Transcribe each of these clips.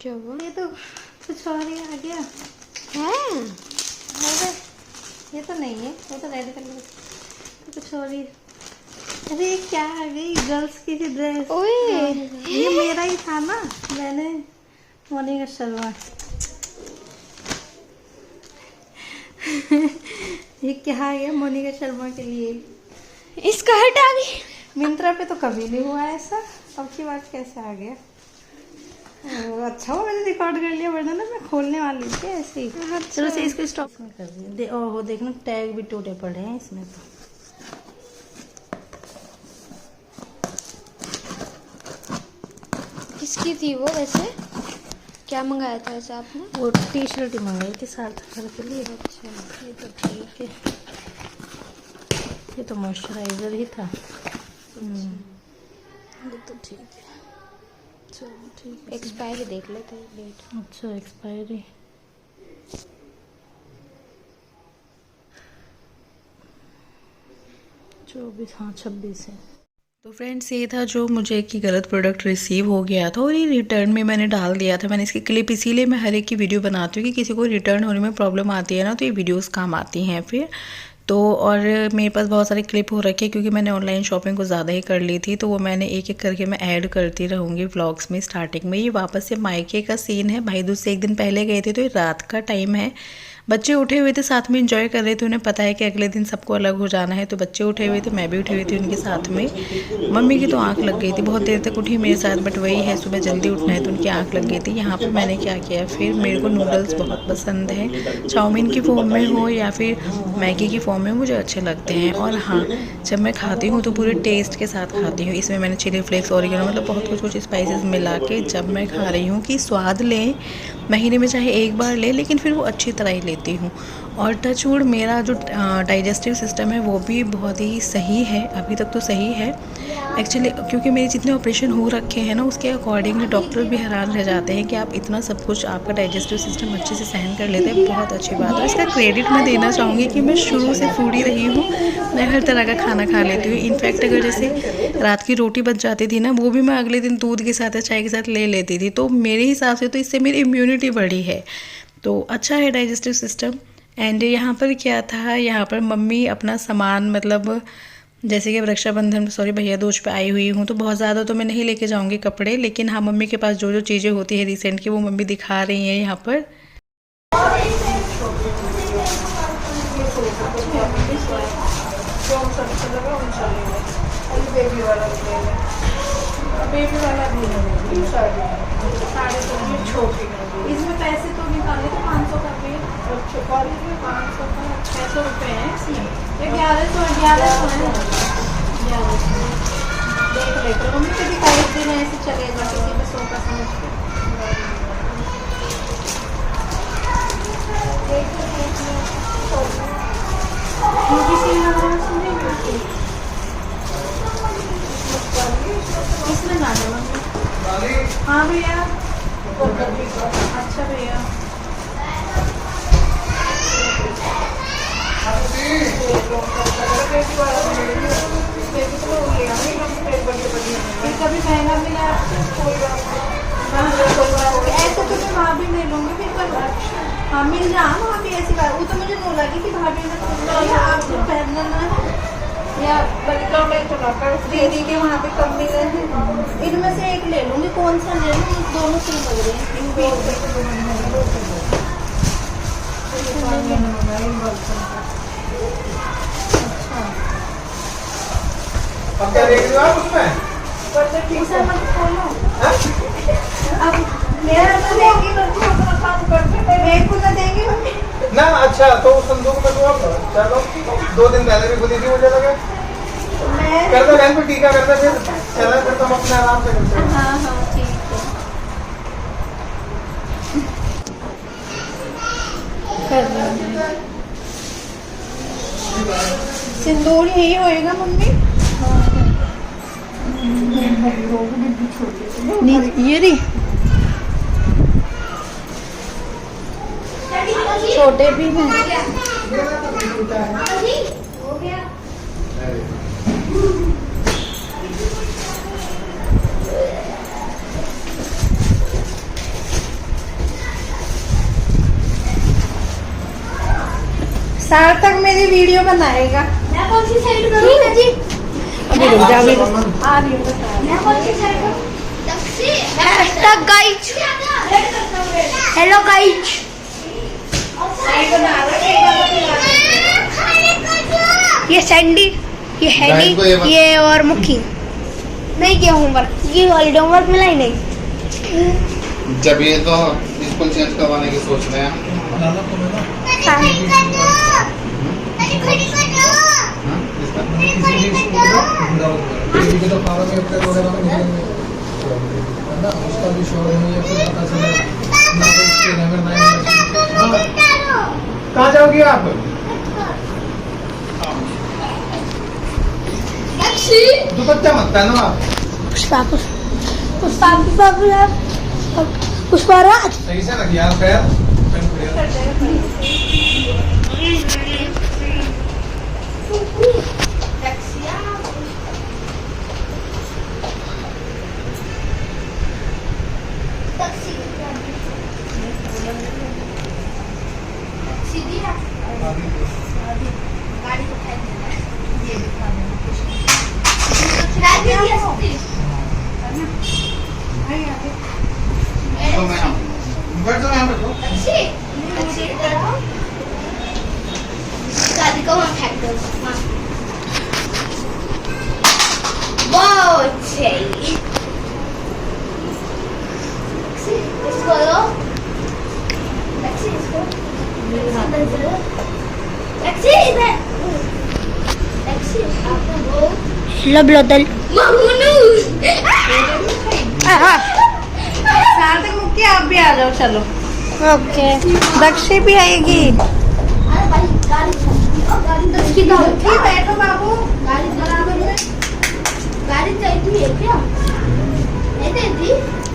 क्या हुआ? ये तो कुछ और ही आ गया है। अरे ये तो नहीं है, वो तो रेड कलर तो कुछ और ही। अरे ये क्या आ गई, गर्ल्स की ड्रेस। ओए ये मेरा ही था ना, मैंने मोनिका शर्मा। ये क्या आ गया मोनिका शर्मा के लिए। स्कर्ट आ गई। मिंत्रा पे तो कभी नहीं हुआ ऐसा, अब की बात कैसे आ गया। अच्छा हो मैंने रिकॉर्ड कर लिया, वरना ना मैं खोलने वाली थी ऐसे ही। चलो से इसको स्टॉप में कर दिया। ओहो देखना टैग भी टूटे पड़े हैं इसमें तो। किसकी थी वो वैसे? क्या मंगाया था वैसे आपने? वो टी शर्ट ही मंगाई थी सार्थक सर के लिए। अच्छा ये तो ठीक है, ये तो मॉइस्चराइजर ही था। ये तो ठीक है, चलो ठीक है। एक्सपायरी देख लेते हैं डेट। अच्छा एक्सपायरी 24, हाँ 26 है। तो फ्रेंड्स ये था जो मुझे कि गलत प्रोडक्ट रिसीव हो गया था और ये रिटर्न में मैंने डाल दिया था। मैंने इसकी क्लिप इसीलिए मैं हर एक की वीडियो बनाती हूँ कि किसी को रिटर्न होने में प्रॉब्लम आती है ना, तो ये वीडियोस काम आती हैं फिर तो। और मेरे पास बहुत सारे क्लिप हो रखे हैं क्योंकि मैंने ऑनलाइन शॉपिंग को ज़्यादा ही कर ली थी, तो वो मैंने एक एक करके मैं ऐड करती रहूँगी व्लॉग्स में। स्टार्टिंग में ये वापस से मायके का सीन है, भाई दूज से एक दिन पहले गए थे, तो ये रात का टाइम है। बच्चे उठे हुए थे, साथ में एंजॉय कर रहे थे। उन्हें पता है कि अगले दिन सबको अलग हो जाना है, तो बच्चे उठे हुए थे, मैं भी उठी हुई थी उनके साथ में। मम्मी की तो आंख लग गई थी, बहुत देर तक उठी मेरे साथ, बट वही है सुबह जल्दी उठना है तो उनकी आंख लग गई थी। यहाँ पर मैंने क्या किया, फिर मेरे को नूडल्स बहुत पसंद है, चाउमीन की फॉर्म में हो या फिर मैगी की फॉर्म में, मुझे अच्छे लगते हैं। और हाँ, जब मैं खाती हूँ तो पूरे टेस्ट के साथ खाती हूँ। इसमें मैंने चिली फ्लेक्स, ऑरिगेनो, मतलब बहुत कुछ स्पाइसेस मिला के जब मैं खा रही हूँ कि स्वाद लें, महीने में चाहे एक बार ले, लेकिन फिर वो अच्छी तरह ही लेती हूँ। और टचवुड मेरा जो डाइजेस्टिव सिस्टम है वो भी बहुत ही सही है, अभी तक तो सही है एक्चुअली, क्योंकि मेरे जितने ऑपरेशन हो रखे हैं ना उसके अकॉर्डिंगली डॉक्टर भी हैरान रह जाते हैं कि आप इतना सब कुछ, आपका डाइजेस्टिव सिस्टम अच्छे से सहन कर लेते हैं। बहुत अच्छी बात है, इसका क्रेडिट मैं देना चाहूँगी कि मैं शुरू से फूडी रही हूँ, मैं हर तरह का खाना खा लेती हूँ। इनफैक्ट अगर जैसे रात की रोटी बच जाती थी ना, वो भी मैं अगले दिन दूध के साथ या चाय के साथ ले लेती थी। तो मेरे हिसाब से तो इससे मेरी इम्यूनिटी बढ़ी है, तो अच्छा है डाइजेस्टिव सिस्टम। एंड यहाँ पर क्या था, यहाँ पर मम्मी अपना सामान, मतलब जैसे कि रक्षाबंधन, सॉरी भैया दूज पे आई हुई हूँ, तो बहुत ज़्यादा तो मैं नहीं लेके जाऊँगी कपड़े, लेकिन हाँ मम्मी के पास जो जो चीज़ें होती है रिसेंट की वो मम्मी दिखा रही हैं यहाँ पर। इसमें पैसे तो निकाले थे 500 का भी, 500 का 600 रुपये है इसमें, 1100 है। देख लेते मम्मी, कभी कई दिन ऐसे चलेगा किसी में 100 का समझ के। इसमें ना दे मम्मी। हाँ भैया, अच्छा भैया। कभी महंगा मिला ऐसे तो मैं वहाँ भी ले लूँगी फिर कल। हाँ मिल जा वहाँ भी ऐसी बात, वो तो मुझे नो लगी कि भाभी ने आप जो पहनना है या दीदी के वहाँ पे कम मिले हैं, इनमें से एक ले लूँगी। कौन सा ले लूँ, दोनों से लग रहे हैं। अब क्या देख रहे हो आप उसमें? उसे मत खोलो। अब मेरा तो देंगी, मेरे को तो देंगी मम्मी ना। अच्छा तो उस संदूक में तो आप चलो 2 दिन पहले भी खुली थी, मुझे लगा करते बहन पे टीका करते, फिर चला फिर तुम अपने आराम से करते हो। हाँ हाँ ठीक है, कर रही हूँ। सिंदूर यही होएगा मम्मी। ये रही, छोटे भी हैं। सार्थक मेरी वीडियो बनाएगा। मैं कौन सी साइड करूं? ठीक है जी। अभी रुक जा, अभी आ रही हूँ। मैं कौन सी साइड करूं? Hashtag guys, hello guys. ये सैंडी, ये हैनी, ये और मुखी नहीं किया होमवर्क। ये हॉलीडे होमवर्क मिला ही नहीं। जब ये तो स्कूल चेंज करवाने की सोच रहे हैं। उसका भी शोर नहीं है, फिर पता चले कहाँ जाओगी आप? दुपट्टा मत पहनो आप। पुष्पा पुष्पा पुष्पा पुष्पा राज। सही से रख यार पैर। बैठ जाओ यहाँ बैठो। बहुत सही। इसको लो। इसको। लबलदल सार्थक मुक्ति आप भी आ जाओ, चलो। ओके। दक्षी भी आएगी। बैठो बाबू। गाड़ी बराबर है। गाड़ी चाहिए है क्या? नहीं देती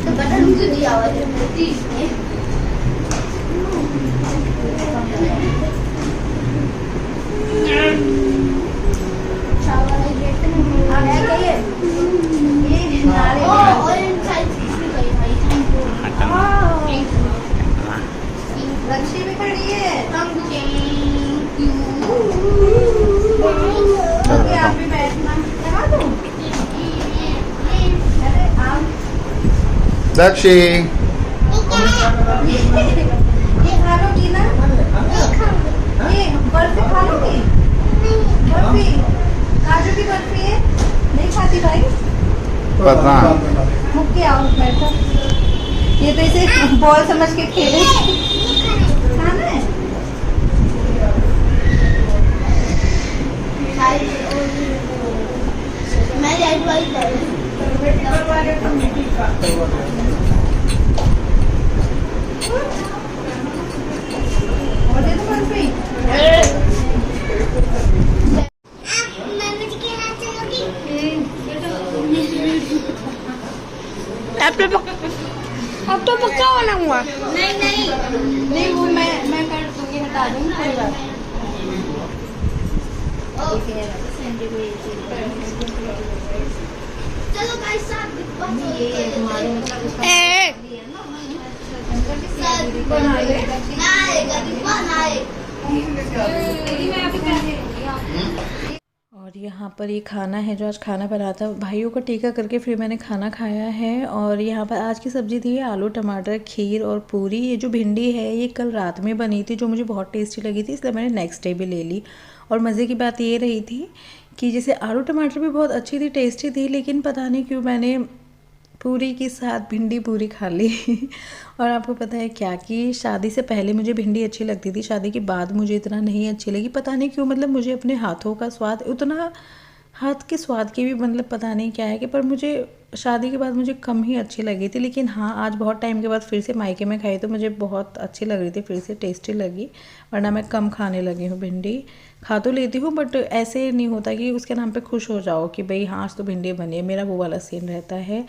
तो बटन मुझे दिया हुआ है देती इसने। दक्षी भी खड़ी है। आप भी बैठना। दक्षी ये खा लोगी ना? ये बर्फी खा लोगी? बर्फी, काजू की बर्फी है? नहीं खाती भाई? पता मुक्की आओ बैठो। ये तो इसे बॉल समझ के खेले। खाना है? मैं एडवाइस कर रही हूँ। अब तो पक्का वाला हुआ। नहीं वो मैं कर दूंगी, हटा दूंगी कोई बात। चलो भाई साहब और यहाँ पर ये खाना है जो आज खाना बना था, भाइयों का टीका करके फिर मैंने खाना खाया है। और यहाँ पर आज की सब्ज़ी थी आलू टमाटर खीर और पूरी। ये जो भिंडी है ये कल रात में बनी थी जो मुझे बहुत टेस्टी लगी थी, इसलिए मैंने नेक्स्ट डे भी ले ली। और मज़े की बात ये रही थी कि जैसे आलू टमाटर भी बहुत अच्छी थी, टेस्टी थी, लेकिन पता नहीं क्यों मैंने पूरी के साथ भिंडी पूरी खा ली। और आपको पता है क्या कि शादी से पहले मुझे भिंडी अच्छी लगती थी, शादी के बाद मुझे इतना नहीं अच्छी लगी, पता नहीं क्यों। मतलब मुझे अपने हाथों का स्वाद उतना, हाथ के स्वाद की भी मतलब पता नहीं क्या है कि, पर मुझे शादी के बाद मुझे कम ही अच्छी लगी थी। लेकिन हाँ, आज बहुत टाइम के बाद फिर से मायके में खाई तो मुझे बहुत अच्छी लग रही थी, फिर से टेस्टी लगी। वरना मैं कम खाने लगी हूँ भिंडी, खा तो लेती हूँ बट ऐसे नहीं होता कि उसके नाम पे खुश हो जाओ कि भाई हाँ आज तो भिंडी बनी है, मेरा वो वाला सीन रहता है।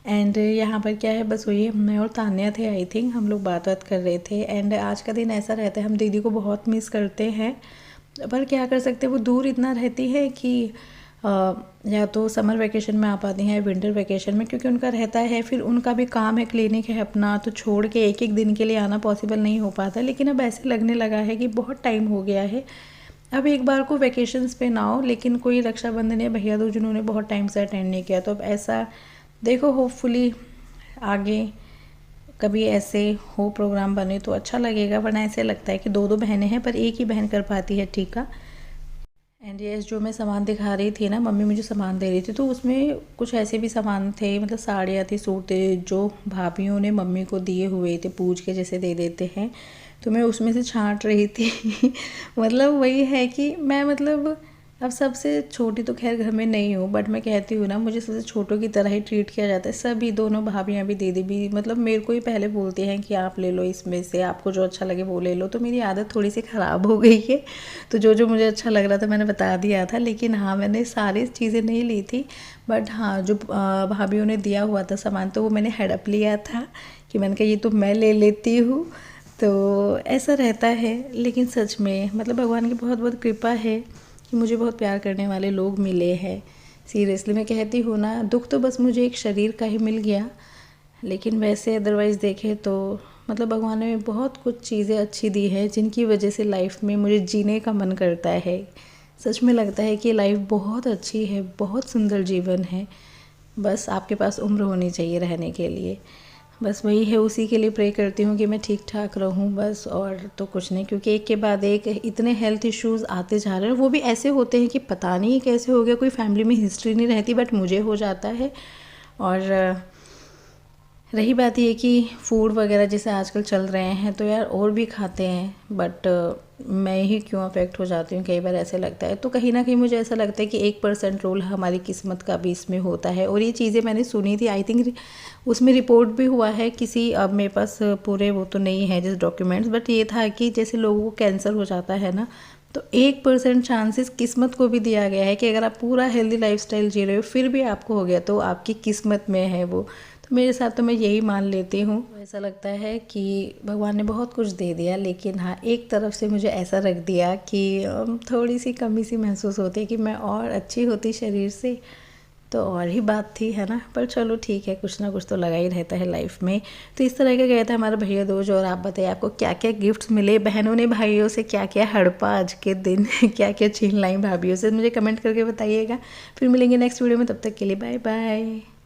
एंड यहाँ पर क्या है, बस वही मैं और तान्या थे, आई थिंक हम लोग बात कर रहे थे। एंड आज का दिन ऐसा रहता है, हम दीदी को बहुत मिस करते हैं, पर क्या कर सकते हैं, वो दूर इतना रहती है कि या तो समर वेकेशन में आ पाती हैं, विंटर वेकेशन में, क्योंकि उनका रहता है, फिर उनका भी काम है, क्लिनिक है अपना, तो छोड़ के एक एक दिन के लिए आना पॉसिबल नहीं हो पाता। लेकिन अब ऐसे लगने लगा है कि बहुत टाइम हो गया है, अब एक बार को वेकेशंस पे ना हो, लेकिन कोई रक्षाबंधन या भैया दूज जिन्होंने बहुत टाइम से अटेंड नहीं किया, तो अब ऐसा देखो, होपफुली आगे कभी ऐसे हो प्रोग्राम बने तो अच्छा लगेगा। वरना ऐसे लगता है कि दो दो बहनें हैं पर एक ही बहन कर पाती है टीका। एंड ये जो मैं सामान दिखा रही थी ना, मम्मी मुझे सामान दे रही थी, तो उसमें कुछ ऐसे भी सामान थे, मतलब साड़ियाँ थी, सूट थे, जो भाभियों ने मम्मी को दिए हुए थे, पूछ के जैसे दे देते हैं, तो मैं उसमें से छांट रही थी मतलब वही है कि मैं, मतलब अब सबसे छोटी तो खैर घर में नहीं हूँ, बट मैं कहती हूँ ना, मुझे सबसे छोटों की तरह ही ट्रीट किया जाता है। सभी, दोनों भाभियाँ भी, दीदी भी, मतलब मेरे को ही पहले बोलते हैं कि आप ले लो इसमें से, आपको जो अच्छा लगे वो ले लो। तो मेरी आदत थोड़ी सी ख़राब हो गई है, तो जो जो मुझे अच्छा लग रहा था मैंने बता दिया था। लेकिन हाँ, मैंने सारी चीज़ें नहीं ली थी, बट हाँ, जो भाभियों ने दिया हुआ था सामान, तो वो मैंने हेडअप लिया था कि मैंने कहा ये तो मैं ले लेती हूँ। तो ऐसा रहता है। लेकिन सच में मतलब भगवान की बहुत बहुत कृपा है कि मुझे बहुत प्यार करने वाले लोग मिले हैं। सीरियसली मैं कहती हूँ ना, दुख तो बस मुझे एक शरीर का ही मिल गया, लेकिन वैसे अदरवाइज़ देखें तो मतलब भगवान ने बहुत कुछ चीज़ें अच्छी दी है, जिनकी वजह से लाइफ में मुझे जीने का मन करता है। सच में लगता है कि लाइफ बहुत अच्छी है, बहुत सुंदर जीवन है, बस आपके पास उम्र होनी चाहिए रहने के लिए। बस वही है, उसी के लिए प्रे करती हूँ कि मैं ठीक ठाक रहूँ बस, और तो कुछ नहीं। क्योंकि एक के बाद एक इतने हेल्थ इश्यूज़ आते जा रहे हैं, वो भी ऐसे होते हैं कि पता नहीं कैसे हो गया, कोई फैमिली में हिस्ट्री नहीं रहती, बट मुझे हो जाता है। और रही बात ये कि फूड वगैरह जैसे आजकल चल रहे हैं, तो यार और भी खाते हैं, बट मैं ही क्यों अफेक्ट हो जाती हूँ, कई बार ऐसे लगता है। तो कहीं ना कहीं मुझे ऐसा लगता है कि 1% रोल हमारी किस्मत का भी इसमें होता है। और ये चीज़ें मैंने सुनी थी, आई थिंक उसमें रिपोर्ट भी हुआ है किसी, अब मेरे पास पूरे वो तो नहीं है जैसे डॉक्यूमेंट्स, बट ये था कि जैसे लोगों को कैंसर हो जाता है ना, तो 1% चांसेस किस्मत को भी दिया गया है कि अगर आप पूरा हेल्दी लाइफस्टाइल जी रहे हो फिर भी आपको हो गया, तो आपकी किस्मत में है वो। तो मेरे साथ तो मैं यही मान लेती हूँ। ऐसा लगता है कि भगवान ने बहुत कुछ दे दिया, लेकिन हाँ, एक तरफ से मुझे ऐसा रख दिया कि थोड़ी सी कमी सी महसूस होती है कि मैं और अच्छी होती शरीर से तो और ही बात थी, है ना। पर चलो ठीक है, कुछ ना कुछ तो लगा ही रहता है लाइफ में। तो इस तरह का गया था हमारा भैया दूज। और आप बताइए आपको क्या क्या गिफ्ट्स मिले, बहनों ने भाइयों से क्या क्या हड़पा आज के दिन क्या क्या छीन लाई भाभियों से, मुझे कमेंट करके बताइएगा। फिर मिलेंगे नेक्स्ट वीडियो में, तब तक के लिए बाय बाय।